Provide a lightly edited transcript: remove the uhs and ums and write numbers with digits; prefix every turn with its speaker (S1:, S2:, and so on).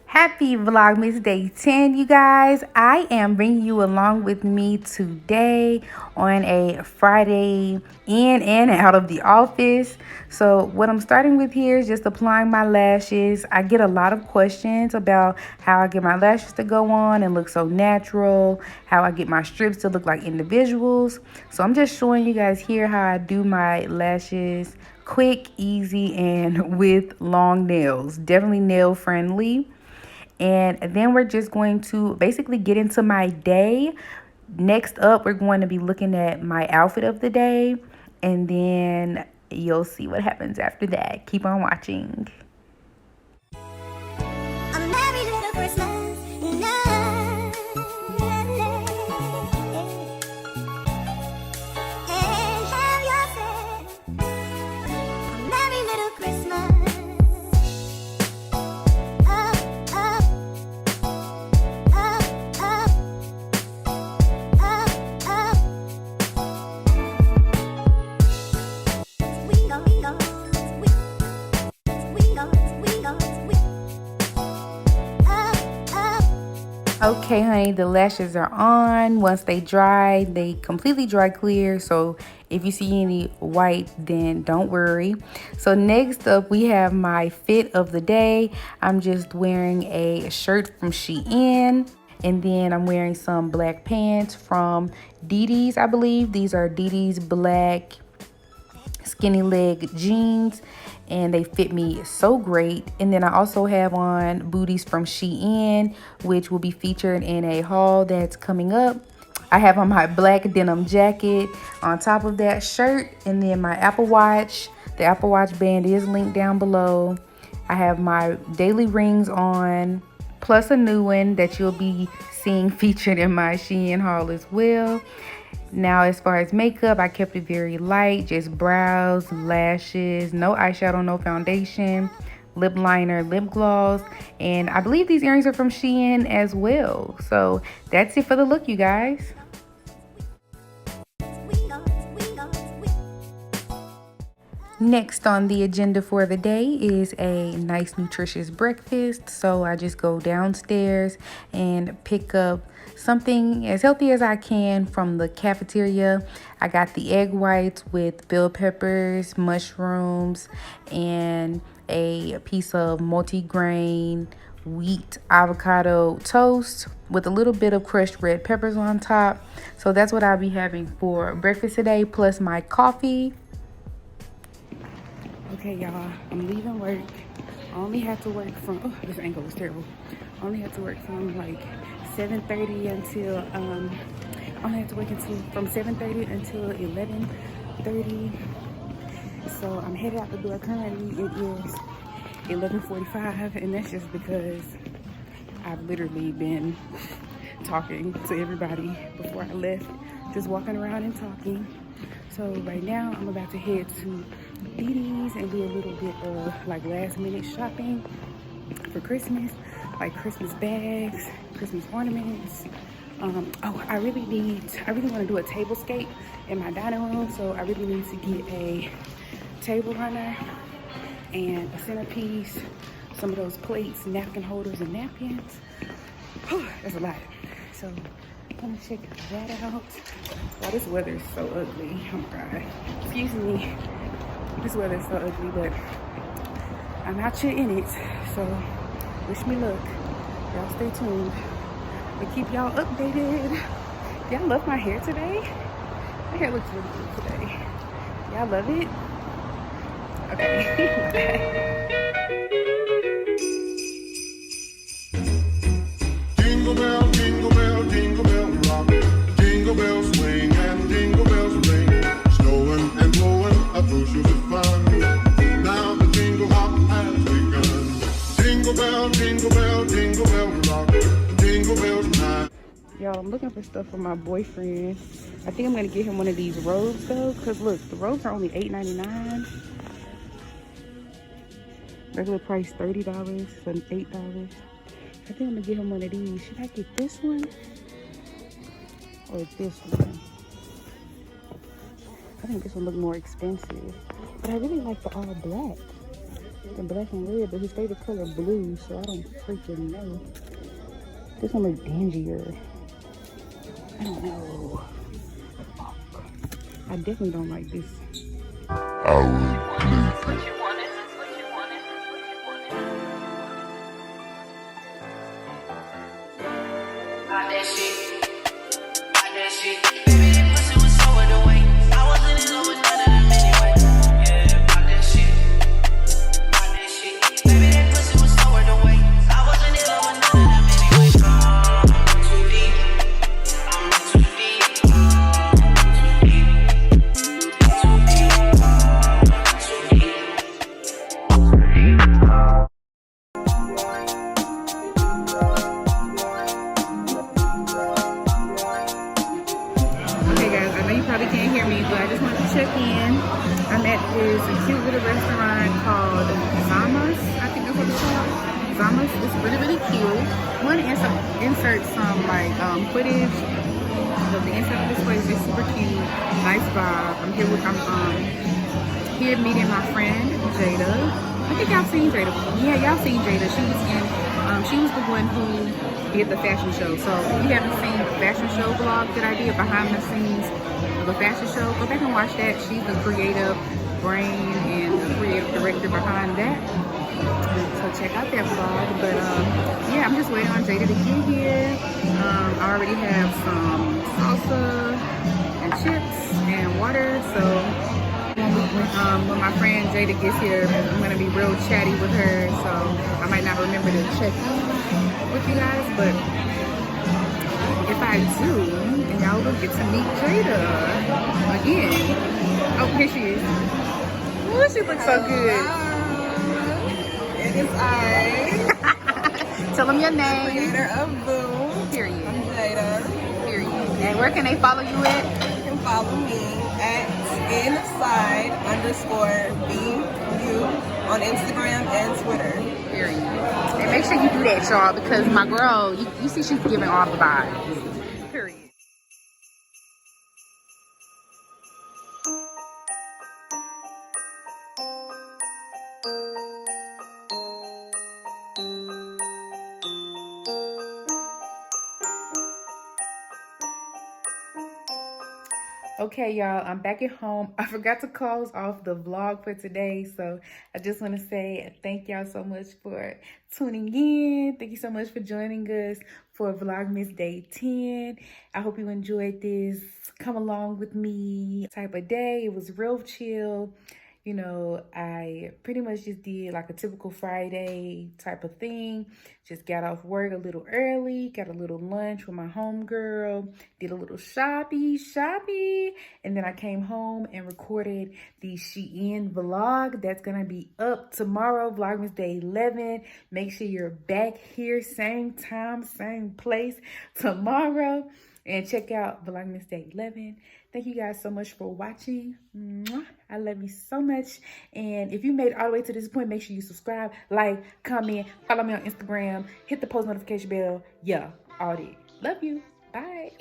S1: Happy Vlogmas Day 10, you guys. I am bringing you along with me today on a Friday in and out of the office. So what I'm starting with here is just applying my lashes. I get a lot of questions about how I get my lashes to go on and look so natural, how I get my strips to look like individuals. So I'm just showing you guys here how I do my lashes quick, easy, and with long nails. Definitely nail friendly. And then we're just going to basically get into my day. Next up, we're going to be looking at my outfit of the day. And then you'll see what happens after that. Keep on watching. Okay, honey, the lashes are on. Once they dry, they completely dry clear. So if you see any white, then don't worry. So next up, we have my fit of the day. I'm just wearing a shirt from Shein. And then I'm wearing some black pants from Ootd, I believe. These are Ootd's black skinny leg jeans, and they fit me so great. And then I also have on booties from Shein, which will be featured in a haul that's coming up. I have on my black denim jacket on top of that shirt, and then my Apple Watch. The Apple Watch band is linked down below. I have my daily rings on, plus a new one that you'll be seeing featured in my Shein haul as well. Now, as far as makeup, I kept it very light, just brows, lashes, no eyeshadow, no foundation, lip liner, lip gloss, and I believe these earrings are from Shein as well. So that's it for the look, you guys. Next on the agenda for the day is a nice nutritious breakfast. So I just go downstairs and pick up something as healthy as I can from the cafeteria. I got the egg whites with bell peppers, mushrooms, and a piece of multi-grain wheat avocado toast with a little bit of crushed red peppers on top. So that's what I'll be having for breakfast today, plus my coffee. Okay, y'all, I'm leaving work. I only have to work from, oh, this angle is terrible. I only have to work from like 7:30 until, I only have to work until from 7:30 until 11:30. So I'm headed out the door. Currently it is 11:45, and that's just because I've literally been talking to everybody before I left, just walking around and talking. So right now I'm about to head to Ootd's and do a little bit of like last minute shopping for Christmas, like Christmas bags, Christmas ornaments. I really want to do a table scape in my dining room, so I really need to get a table runner and a centerpiece, some of those plates, napkin holders, and napkins. Whew, that's a lot. So I'm gonna check that out. Wow, this weather is so ugly. Oh my God. Excuse me. This weather is so ugly, but I'm out here in it. So wish me luck. Y'all stay tuned. I'll keep y'all updated. Y'all love my hair today? My hair looks really good today. Y'all love it? Okay.
S2: Jingle bell, jingle bell, jingle bell rock. Jingle bells swing and jingle bells ring. Snowing and blowing up bushels of fun. Now the jingle hop has begun. Jingle bell, jingle bell, jingle bell rock. Jingle bells time.
S1: Y'all, I'm looking for stuff for my boyfriend. I think I'm gonna get him one of these robes though, cause look, the robes are only $8.99. Regular price $30, so $8. I think I'm gonna get him one of these. Should I get this one or this one? think this one look more expensive. But I really like the all black. The black and red, but his favorite color blue, so I don't freaking know. This one look dingier. I don't know. Fuck. I definitely don't like this. I'm at this cute little restaurant called Zamas. I think that's what it's called. Zamas. It's really, really cute. I want to insert some like footage of the inside of this place. It's super cute. Nice vibe. I'm here meeting my friend Jada. I think y'all seen Jada. Yeah, y'all seen Jada. She was the one who did the fashion show. So if you haven't seen the fashion show vlog that I did behind the scenes of the fashion show, go back and watch that. She's the creative brain and the creative director behind that. So check out that vlog. But yeah, I'm just waiting on Jada to get here. I already have some salsa and chips and water. So when my friend Jada gets here, I'm gonna be real chatty with her. So I might not remember to check in with you guys, but if I do, then y'all will get to meet Jada again. Oh, here she is. Ooh, she looks so good.
S3: It is I.
S1: Tell them your name.
S3: Creator of Boo.
S1: Period.
S3: I'm Jada.
S1: Period. And where can they follow you at?
S3: You can follow me at inside_BU on Instagram and Twitter.
S1: Period. And make sure you do that, y'all, because my girl, you see she's giving all the vibes. Period. Okay, y'all, I'm back at home. I forgot to close off the vlog for today, so I just want to say thank y'all so much for tuning in. Thank you so much for joining us for Vlogmas Day 10. I hope you enjoyed this come along with me type of day. It was real chill. You know, I pretty much just did like a typical Friday type of thing. Just got off work a little early, got a little lunch with my homegirl, did a little shoppy, and then I came home and recorded the Shein vlog. That's gonna be up tomorrow, Vlogmas Day 11. Make sure you're back here, same time, same place tomorrow. And check out Vlogmas Day 11. Thank you guys so much for watching. Mwah. I love you so much. And if you made it all the way to this point, make sure you subscribe, like, comment, follow me on Instagram, hit the post notification bell. Yeah, all that. Love you. Bye.